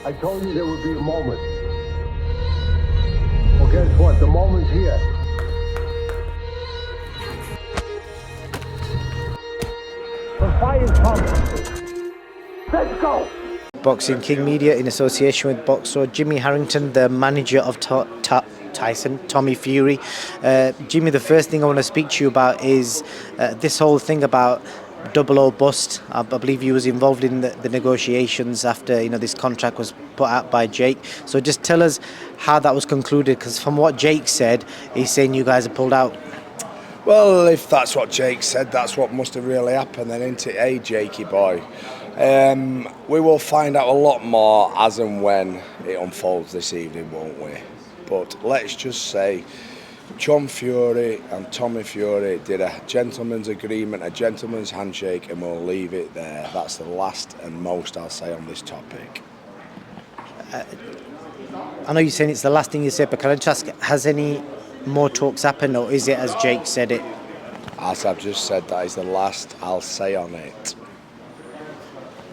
I told you there would be a moment. Well, guess what? The moment's here. The fight's coming. Let's go! Boxing King Media in association with boxer Jimmy Harrington, the manager of Tyson, Tommy Fury. Jimmy, the first thing I want to speak to you about is this whole thing about double O bust. I believe you was involved in the negotiations after this contract was put out by Jake. So just tell us how that was concluded, because from what Jake said, he's saying you guys have pulled out. Well, if that's what Jake said, that's what must have really happened then, isn't it, eh, Jakey boy? We will find out a lot more as and when it unfolds this evening, won't we? But let's just say John Fury and Tommy Fury did a gentleman's agreement, a gentleman's handshake, and we'll leave it there. That's the last and most I'll say on this topic. I know you're saying it's the last thing you said, but can I just ask, has any more talks happened, or is it as Jake said it? As I've just said, that is the last I'll say on it.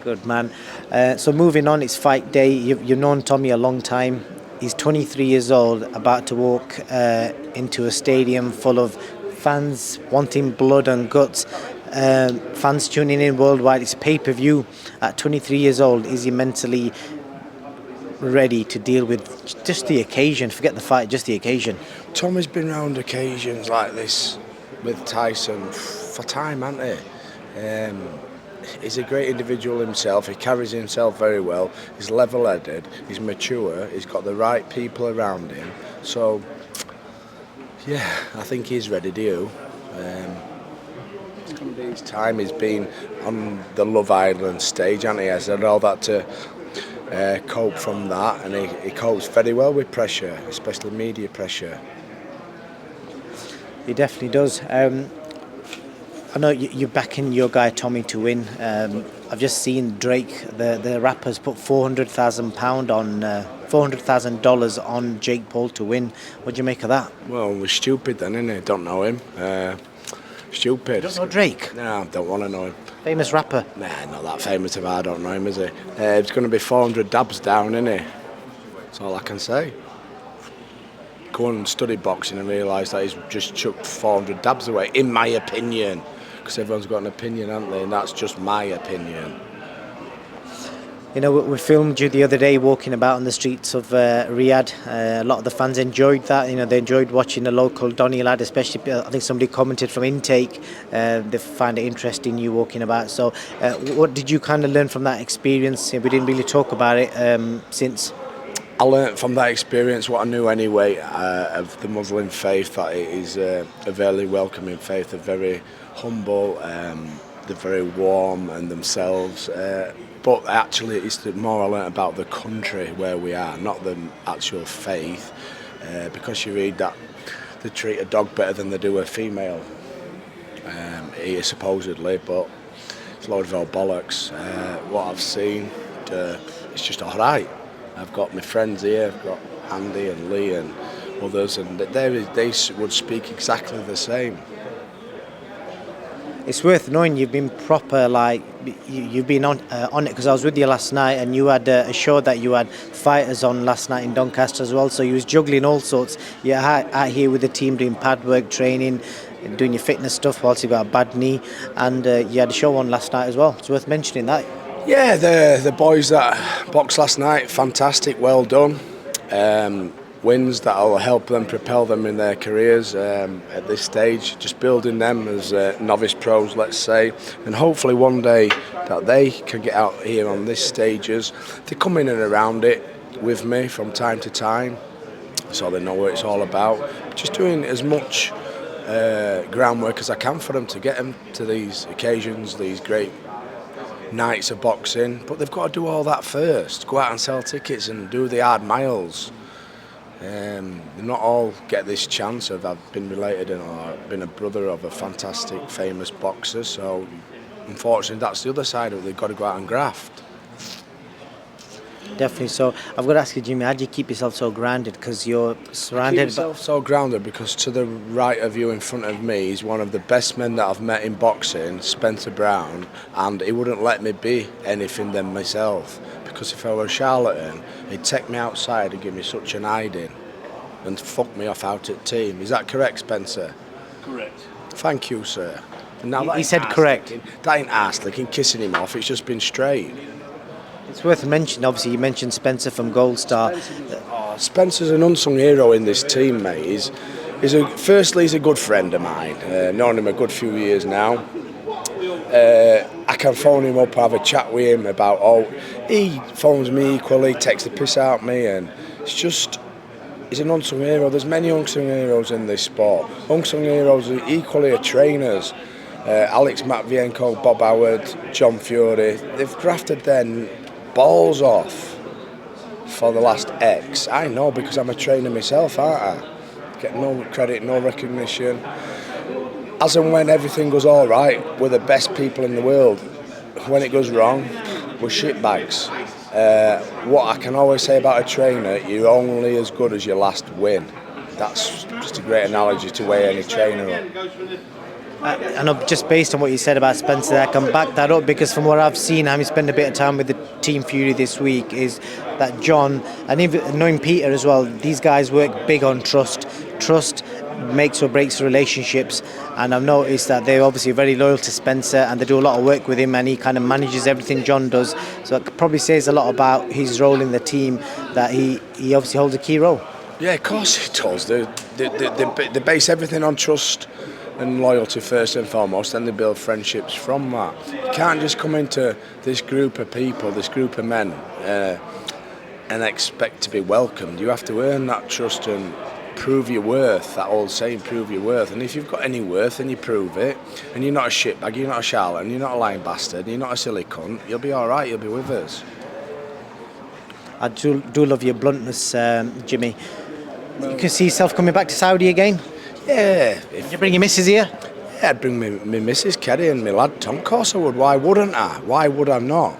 Good man. So moving on, it's fight day. You've known Tommy a long time. He's 23 years old, about to walk into a stadium full of fans wanting blood and guts. Fans tuning in worldwide. It's a pay-per-view. At 23 years old, is he mentally ready to deal with just the occasion? Forget the fight, just the occasion. Tommy's been round occasions like this with Tyson for time, hasn't he? He's a great individual himself. He carries himself very well. He's level-headed. He's mature. He's got the right people around him. So, yeah, I think he's ready to do. It's going to be his time. He's been on the Love Island stage, hasn't he? Has had all that to cope from that, and he copes very well with pressure, especially media pressure. He definitely does. I know you're backing your guy Tommy to win. I've just seen Drake, the rapper's put £400,000 on $400,000 on Jake Paul to win. What do you make of that? Well, we're stupid then, innit? Don't know him. Stupid. You don't know Drake? No, I don't want to know him. Famous rapper? Nah, not that famous if I don't know him, is he? It's going to be 400 dabs down, isn't he? That's all I can say. Go and study boxing and realise that he's just chucked 400 dabs away, in my opinion. Because everyone's got an opinion, haven't they? And that's just my opinion. You know, we filmed you the other day walking about on the streets of Riyadh. A lot of the fans enjoyed that. You know, they enjoyed watching the local Donny lad, especially. I think somebody commented from Intake. They find it interesting you walking about. So, what did you kind of learn from that experience? We didn't really talk about it since. I learnt from that experience what I knew anyway of the Muslim faith, that it is a very welcoming faith, a very humble, they're very warm and themselves. But actually, it's the more I learnt about the country where we are, not the actual faith, because you read that they treat a dog better than they do a female, here supposedly, but it's a load of old bollocks. What I've seen, it's just all right. I've got my friends here, I've got Andy and Lee and others, and they would speak exactly the same. It's worth knowing you've been proper, like, you've been on it, because I was with you last night and you had a show that you had fighters on last night in Doncaster as well, so you was juggling all sorts. You're out here with the team doing pad work, training, doing your fitness stuff whilst you got a bad knee, and you had a show on last night as well. It's worth mentioning that. Yeah, the boys that boxed last night, fantastic, well done. Wins that will help them, propel them in their careers at this stage, just building them as novice pros, let's say, and hopefully one day that they can get out here on this stages. They come in and around it with me from time to time, so they know what it's all about. Just doing as much groundwork as I can for them to get them to these occasions, these great nights of boxing, but they've got to do all that first, go out and sell tickets and do the hard miles. Not all get this chance of I've been related or been a brother of a fantastic famous boxer, so unfortunately that's the other side of it. They've got to go out and graft. Definitely. So I've got to ask you, Jimmy, how do you keep yourself so grounded? Because you're Keep surrounded by... yourself so grounded because to the right of you in front of me is one of the best men that I've met in boxing, Spencer Brown, and he wouldn't let me be anything than myself because if I were a charlatan, he'd take me outside and give me such an hiding and fuck me off out at team. Is that correct, Spencer? Correct. Thank you, sir. And now He that ain't said correct. That ain't arse licking, kissing him off, it's just been straight. It's worth mentioning, obviously, you mentioned Spencer from Gold Star. Spencer's an unsung hero in this team, mate. Firstly, he's a good friend of mine. Known him a good few years now. I can phone him up, have a chat with him about, he phones me equally, takes the piss out of me, and it's just, he's an unsung hero. There's many unsung heroes in this sport. Unsung heroes equally are trainers. Alex Matvienko, Bob Howard, John Fury, they've grafted their balls off for the last X. I know because I'm a trainer myself, aren't I? Get no credit, no recognition. As and when everything goes all right, we're the best people in the world. When it goes wrong, we're shitbags. What I can always say about a trainer, you're only as good as your last win. That's just a great analogy to weigh any trainer up. And just based on what you said about Spencer, I can back that up because from what I've seen, having spent a bit of time with the Team Fury this week, is that John, and even knowing Peter as well, these guys work big on trust. Trust makes or breaks relationships, and I've noticed that they're obviously very loyal to Spencer and they do a lot of work with him, and he kind of manages everything John does. So it probably says a lot about his role in the team, that he obviously holds a key role. Yeah, of course it does. They base everything on trust and loyalty first and foremost, and they build friendships from that. You can't just come into this group of people, this group of men, and expect to be welcomed. You have to earn that trust and prove your worth. That old saying, prove your worth. And if you've got any worth, then you prove it. And you're not a shitbag, you're not a charlatan, you're not a lying bastard, you're not a silly cunt. You'll be all right. You'll be with us. I do love your bluntness, Jimmy. You can see yourself coming back to Saudi again? Yeah. Did you bring your missus here? Yeah, I'd bring me missus Kerry and my lad Tom. Of course I would. Why wouldn't I? Why would I not?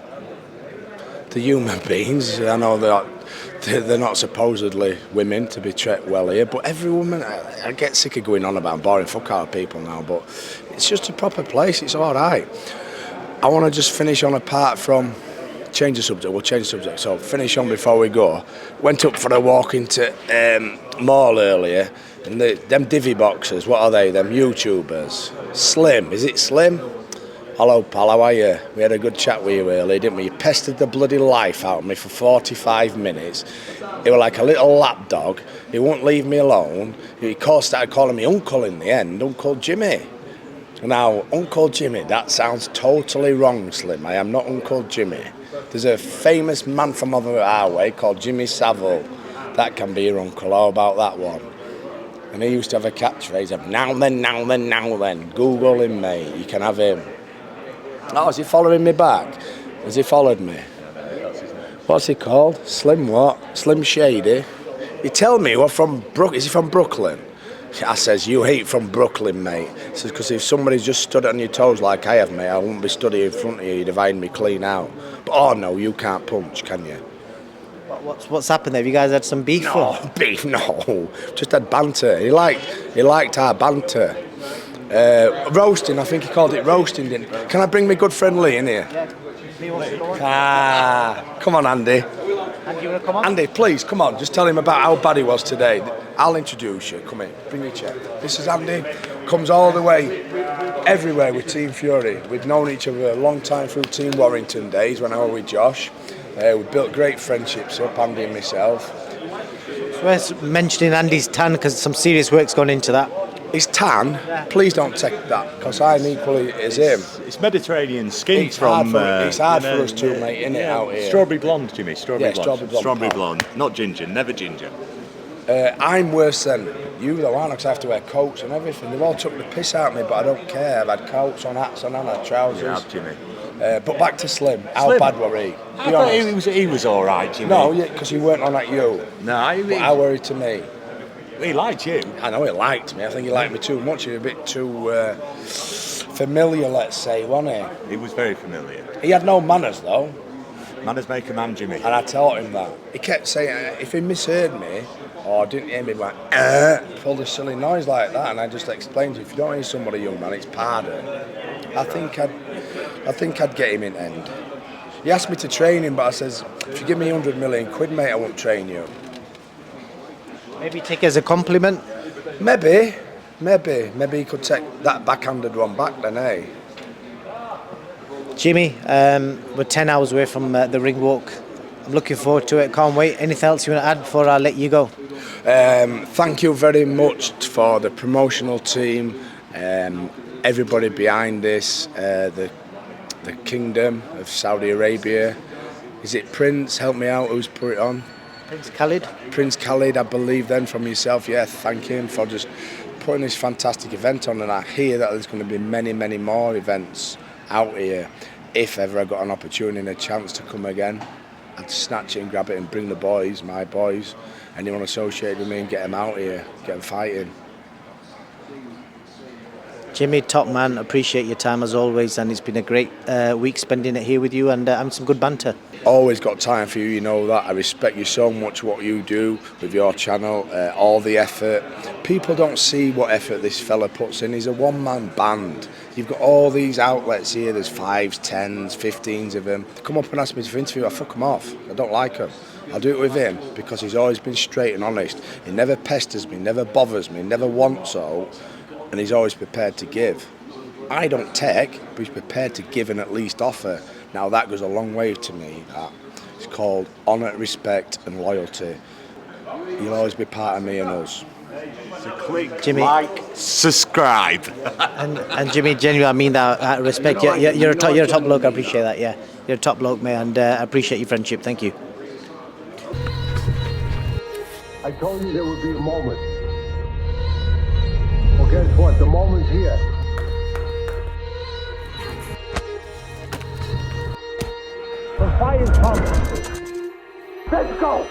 The human beings, I know they're not supposedly women to be treated well here, but every woman, I get sick of going on about boring fuck out of people now, but it's just a proper place, it's all right. I want to just finish on apart from, change the subject, we'll change the subject, so finish on before we go. Went up for a walk into mall earlier, and them divvy boxers, what are they, them YouTubers? Slim, is it Slim? Hello pal, how are you? We had a good chat with you earlier, didn't we? You pestered the bloody life out of me for 45 minutes. He was like a little lapdog. He wouldn't leave me alone. He started calling me Uncle in the end, Uncle Jimmy. Now, Uncle Jimmy, that sounds totally wrong, Slim. I am not Uncle Jimmy. There's a famous man from over our way called Jimmy Savile. That can be your uncle. How about that one? And he used to have a catchphrase of now then, now then, now then. Google him, mate. You can have him. Oh, is he following me back? Has he followed me? What's he called? Slim what? Slim Shady? He tell me what from Is he from Brooklyn? I says, you ain't from Brooklyn, mate. He says, because if somebody's just stood on your toes like I have, mate, I wouldn't be stood here in front of you, you'd have eyed me clean out. But oh no, you can't punch, can you? What's happened there? Have you guys had some beef? No, beef, no. Just had banter. He liked our banter. Roasting, I think he called it roasting, didn't he? Can I bring my good friend Lee in here? Come on, Andy. Andy, you want to come on? Andy, please, come on. Just tell him about how bad he was today. I'll introduce you. Come in. Bring your chair. This is Andy. Comes all the way everywhere with Team Fury. We've known each other a long time through Team Warrington days when I was with Josh. We built great friendships up, Andy and myself. It's worth mentioning Andy's tan because some serious work's gone into that. His tan, please don't take that, because I'm equally as him. It's Mediterranean skin It's from... hard for us too, mate, innit, out here. Strawberry blonde, Jimmy, strawberry blonde. Strawberry Blonde, not ginger, never ginger. I'm worse than you though, aren't I? Because I have to wear coats and everything. They've all took the piss out of me, but I don't care. I've had coats on, hats on, and I had trousers. You have, Jimmy. But back to Slim. How bad were he? I thought he was all right, Jimmy. No, because he weren't on at you. No, How were he to me? he liked you. I know he liked me. I think he liked me too much. He was a bit too familiar, let's say, wasn't he? He was very familiar. He had no manners though. Manners make a man, Jimmy. And I taught him that. He kept saying, if he misheard me or didn't hear me, like, pulled a silly noise like that, and I just explained to him, if you don't hear somebody, young man, it's pardon. I think I'd get him in end. He asked me to train him, but I says, if you give me 100 million quid, mate, I won't train you. Maybe take it as a compliment. Maybe he could take that backhanded one back then, eh? Jimmy, we're 10 hours away from the ring walk. I'm looking forward to it. Can't wait. Anything else you want to add before I let you go? Thank you very much for the promotional team, everybody behind this, the Kingdom of Saudi Arabia. Is it Prince? Help me out. Who's put it on? Prince Khalid. Prince Khalid, I believe then from yourself. Yeah, thank him for just putting this fantastic event on, and I hear that there's going to be many, many more events out here. If ever I got an opportunity and a chance to come again, I'd snatch it and grab it and bring the boys, my boys, anyone associated with me, and get them out here, get them fighting. Jimmy, top man, appreciate your time as always, and it's been a great week spending it here with you and having some good banter. Always got time for you, you know that. I respect you so much, what you do with your channel, all the effort. People don't see what effort this fella puts in. He's a one-man band. You've got all these outlets here, there's 5s, 10s, 15s of them. Come up and ask me for interview, I fuck them off. I don't like them. I'll do it with him because he's always been straight and honest. He never pesters me, never bothers me, never wants so. And he's always prepared to give. I don't take, but he's prepared to give and at least offer. Now that goes a long way to me. That it's called honour, respect and loyalty. You'll always be part of me and us. So click, Jimmy. like, subscribe. And Jimmy, genuinely, I mean that out of respect. You're a top bloke. I appreciate that. Yeah, you're a top bloke, mate, and I appreciate your friendship. Thank you. I told you there would be a moment. Well, guess what? The moment's here. The fight is coming. Let's go!